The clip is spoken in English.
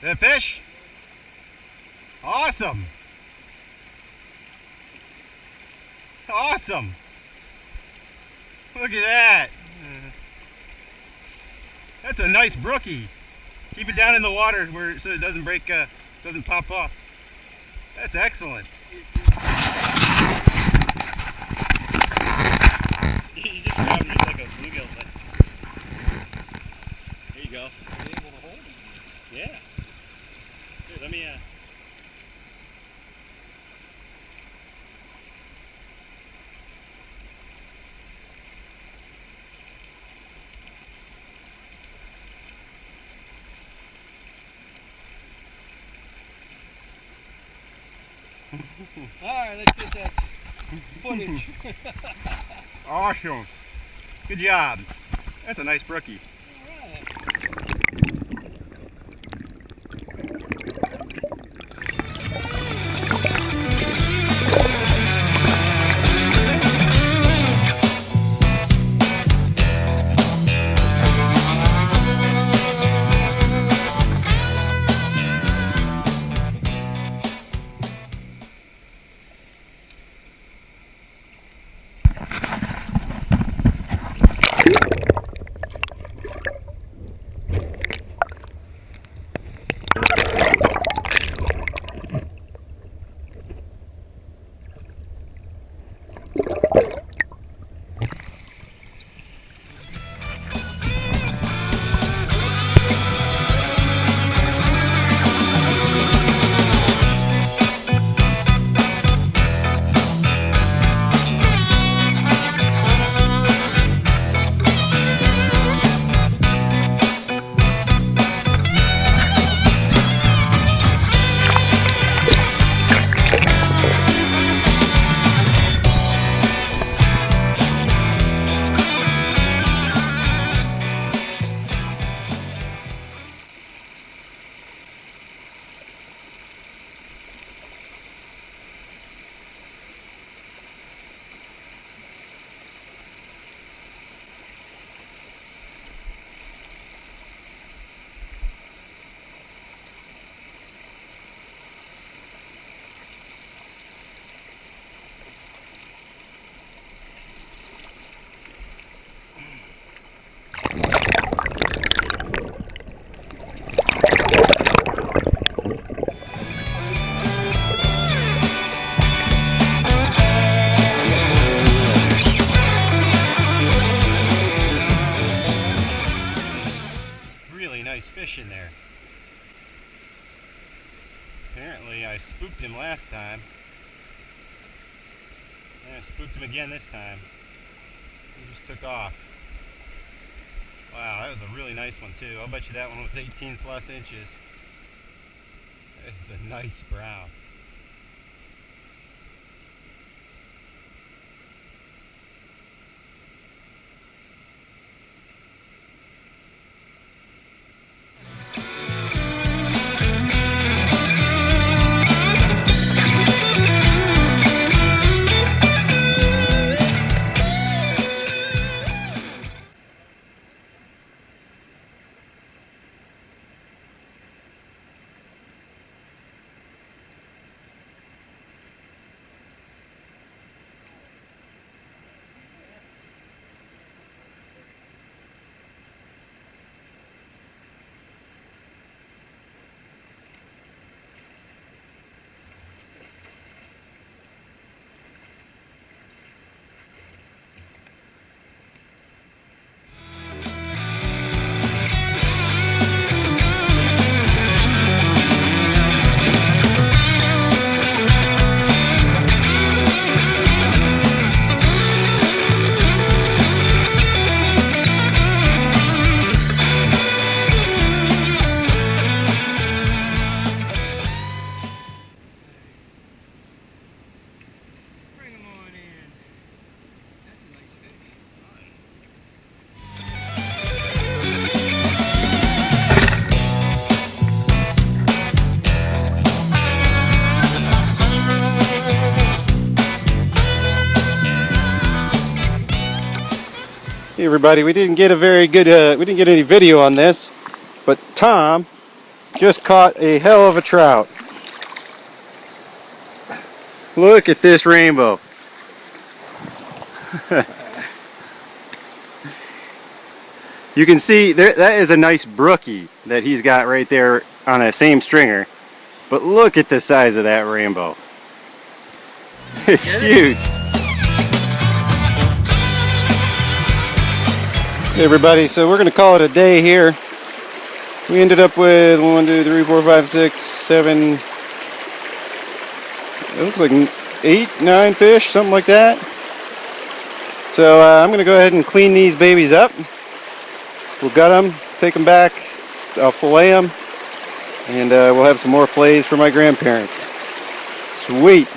That fish? Awesome! Awesome! Look at that! That's a nice brookie. Keep it down in the water so it doesn't break, doesn't pop off. That's excellent. You just grab him just like a bluegill. There you go. Are you able to hold him? Yeah. Here, let me, Alright, let's get that footage. Awesome. Good job. That's a nice brookie. Alright. Nice fish in there. Apparently I spooked him last time. And I spooked him again this time. He just took off. Wow, that was a really nice one too. I'll bet you that one was 18 plus inches. It's a nice brown. Hey everybody, we didn't get a very good, we didn't get any video on this, but Tom just caught a hell of a trout. Look at this rainbow. You can see there, that is a nice brookie that he's got right there on that same stringer. But look at the size of that rainbow. It's huge. Hey everybody, so we're going to call it a day here. We ended up with 1, 2, 3, 4, 5, 6, 7, it looks like 8, 9 fish, something like that. So I'm going to go ahead and clean these babies up. We'll gut them, take them back, I'll fillet them, and we'll have some more fillets for my grandparents. Sweet.